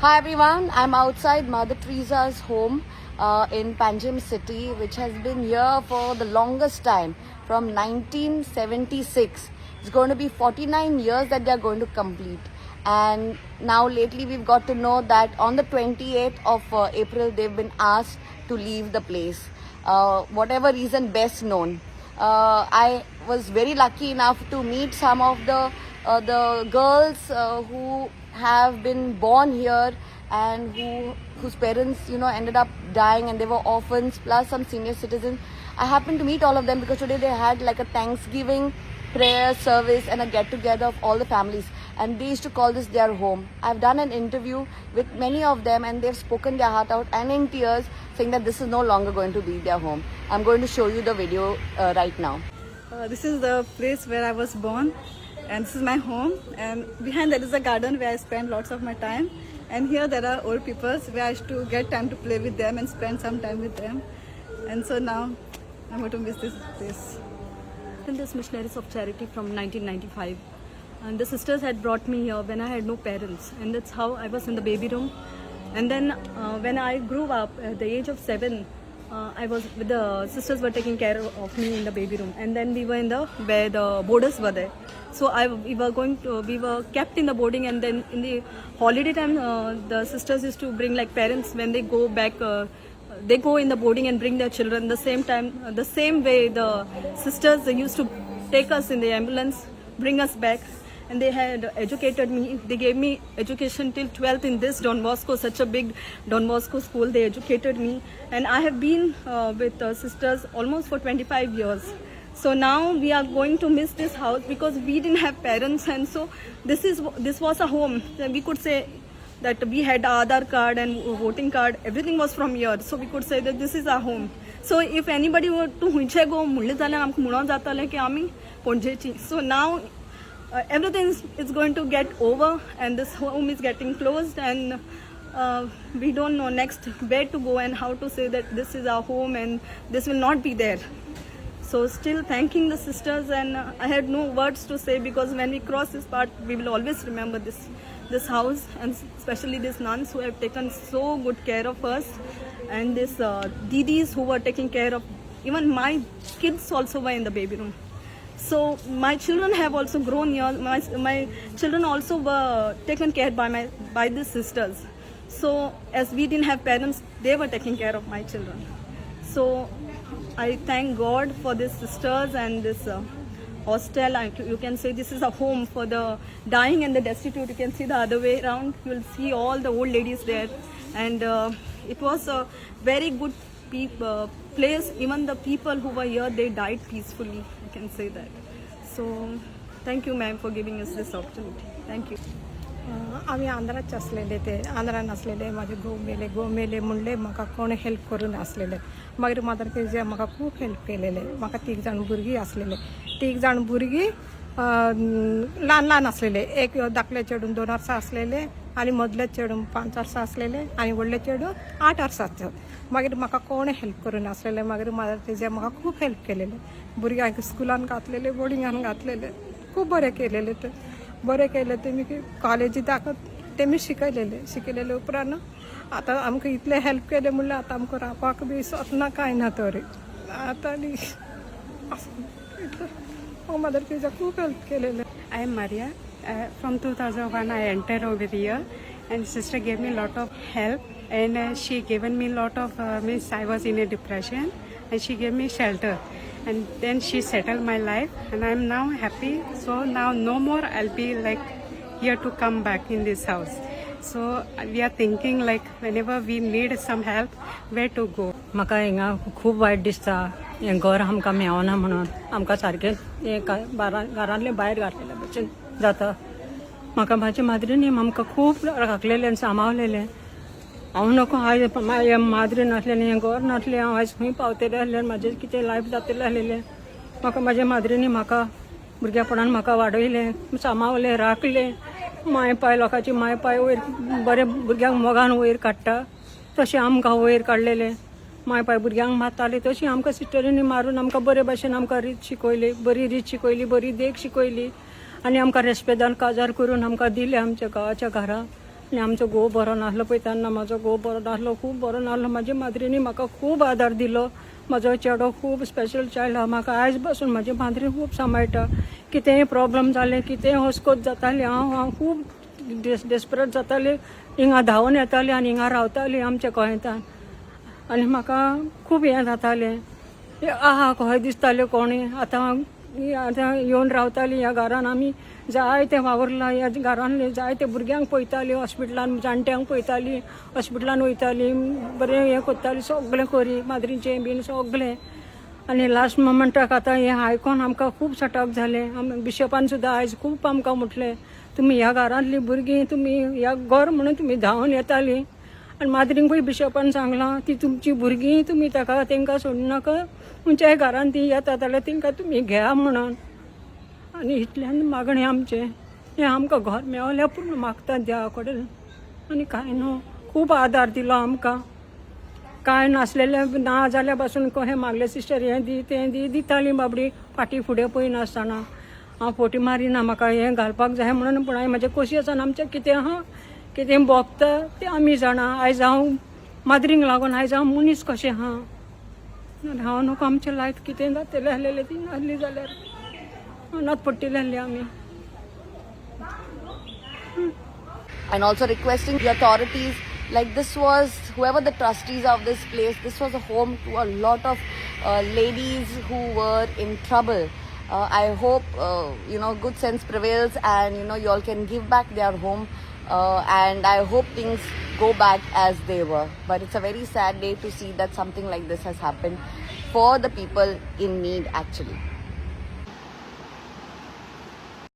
Hi everyone, I'm outside Mother Teresa's home in Panjim city, which has been here for the longest time, from 1976. It's going to be 49 years that they are going to complete. And now lately we've got to know that on the 28th of April they've been asked to leave the place. Whatever reason best known. I was very lucky enough to meet some of the girls who have been born here and whose parents ended up dying, and they were orphans plus some senior citizens. I happened to meet all of them because today they had like a Thanksgiving prayer service and a get together of all the families, and they used to call this their home. I've done an interview with many of them and they've spoken their heart out and in tears saying that this is no longer going to be their home. I'm going to show you the video right now. This is the place where I was born, and this is my home, and behind there is a garden where I spend lots of my time, and here there are old people where I used to get time to play with them and spend some time with them, and so now I'm going to miss this place. In this Missionaries of Charity from 1995, and the sisters had brought me here when I had no parents, and that's how I was in the baby room. And then when I grew up at the age of 7, I was with the sisters were taking care of me in the baby room, and then we were in the where the boarders were there. So we were kept in the boarding, and then in the holiday time, the sisters used to bring like parents when they go back. They go in the boarding and bring their children. The same time, the same way the sisters used to take us in the ambulance, bring us back, and they had educated me. They gave me education till 12th in this Don Bosco, such a big Don Bosco school. They educated me, and I have been with sisters almost for 25 years. So now we are going to miss this house because we didn't have parents, and so this was a home. We could say that we had Aadhaar card and voting card. Everything was from here, so we could say that this is our home. So if anybody were to hunche go mulle jale amku munon zatale ki ami ponjechi. So now everything is going to get over, and this home is getting closed, and we don't know next where to go and how to say that this is our home and this will not be there. So still thanking the sisters, and I had no words to say because when we cross this part, we will always remember this house, and especially these nuns who have taken so good care of us, and these didis who were taking care of even my kids also were in the baby room. So my children have also grown here. My children also were taken care by these sisters. So as we didn't have parents, they were taking care of my children. So I thank God for these sisters and this hostel. You can say this is a home for the dying and the destitute. You can see the other way around. You will see all the old ladies there, and it was a very good place. Even the people who were here, they died peacefully. I can say that. So thank you, ma'am, for giving us this opportunity. Thank you. आम्ही आंध्राचे असलेले ते आंध्रान असलेले माझे घोव मेले म्हणले म्हाका कोण हेल्प करून असलेले मागीर मदर तेजे म्हाका खूब हेल्प केलेले म्हाका 3 जाण भुरगीं असलेले 3 जाण भुरगीं ल्हान असलेले एक धाकले चेडून 2 वर्सां असलेले आनी मदले चेडून 5 वर्सां असलेले आनी व्हडले चेडून 8 वर्सांचे मागीर म्हाका कोण हेल्प करून असलेले मागीर मदर तेजे म्हाका खूब हेल्प केलेले भुरग्यांक स्कुलान घातलेले बोर्डिंगान घातलेले खूब बरें केलेले ते बरें केलें तेमी कॉलेजी दाखत तेमी शिकयलेले उपरांत आतां आमकां इतले हेल्प केले म्हणल्यार आतां आमकां रावपाक बी सोदना कांय ना तरी आतां मदर तेजा खूब हेल्प केलेले. I am Maria. From 2001 I entered over here, and sister gave me a lot of help, and she given me a lot of means I was in a depression, and she gave me shelter, and then she settled my life, and I am now happy. So now no more I'll be like here to come back in this house. So we are thinking like whenever we need some help, where to go. म्हाका हिंगा खूब वायट दिसता हें घर आमकां मेवना म्हणून आमकां सारकें हें घरांतलें भायर घातलेलें भशेन जाता म्हाका म्हाज्या माद्रीन आमकां खूब राखलेलें आनी सांबाळलेलें हांव नको हांव माद्रीन नासलेलें हें घर नासलें हांव आयज खंय पावतलें आसलें म्हाजें कितें लायफ जातलें आसलेलें म्हाका म्हाज्या माद्रीनी म्हाका भुरगेपणान म्हाका वाडयलें सांबाळलें राखलें माय पाय लोकांची माय पाय वयर बरें भुरग्यांक मोगान वयर काडटा तशें आमकां वयर काडलेलें माय पाय भुरग्यांक मारताली तशी आमकां सिस्टरींनी मारून आमकां बरे भशेन आमकां रीत शिकयली बरी रीत शिकयली बरी देख शिकयली आनी आमकां रेस्पेदान काजार करून आमकां दिले आमच्या गांवाच्या घरा आनी आमचो घोव बरो नासलो पळय तेन्ना म्हाजो घोव बरो नासलो, खूब बरो नासलो. म्हाजे माद्रीनी म्हाका खूब आदार दिलो. म्हजो चेडो खूब स्पेशल चायल्ड आहा. म्हाका आयज पासून म्हाजी माद्री खूब सांबाळटा. कितेंय प्रॉब्लम जालें, कितेंय हुस्कोत जाताली, हांव खूब डेस्परेट जाताली. हिंगा धांवन येताली आनी हिंगा रावताली आमच्या गोंयांतान. आनी म्हाका खूब हें जातालें, आहा कहें दिसतालें कोणी. आतां येवन रावताली ह्या घरान. आमी जायते वावरला ह्या घरांतले, जायते भुरग्यांक पळयताली, हॉस्पिटलान जाणट्यांक पळयताली, हॉस्पिटलान वयताली, बरें हें करताली, सगळें करी माद्रीचें बीन सगळें. आनी लास्ट मोमेंटाक आतां हें आयकोन आमकां खूब सटक जालें. बिशपान सुद्दां आयज खूब आमकां म्हटलें, तुमी ह्या घरांतलीं भुरगीं, तुमी ह्या घर म्हणून तुमी धांवन येतालीं. आनी माद्रींकूय बिशपान सांगलां, ती तुमची भुरगीं, तुमी तांकां सोडूं नाका. खंयच्याय घरान ती येता जाल्यार तांकां तुमी घेया म्हणून. आनी इतल्यान मागणें आमचें, हें आमकां घर मेवल्यार पूर्ण मागता देवा कडेन. आनी कांय न्हू, खूब आदार दिलो आमकां. कांय नासलेलें ना जाल्यार पासून कहें मागलें, सिस्टर हें दी तें दी, दितालीं बाबडी फाटीं फुडें पळय नासतना. हांव फोटी मारिना, म्हाका हें घालपाक जाय म्हणून. पूण हांवें म्हाज्या खोशयेसान आमचें कितें आहा, कितें भोगता तें आमी जाणा. आयज हांव माद्रींक लागून आयज हांव मनीस कशें आहा. हांव नको आमचें लायफ कितें जातलें आहलेलें, ती नासली जाल्यार अनाथ पडटलें आहलें आमी. And also requesting the authorities, like this was, whoever the trustees of this place, this was a home to a lot of ladies who were in trouble. I hope, good sense prevails and, you all can give back their home. And I hope things go back as they were. But it's a very sad day to see that something like this has happened for the people in need actually.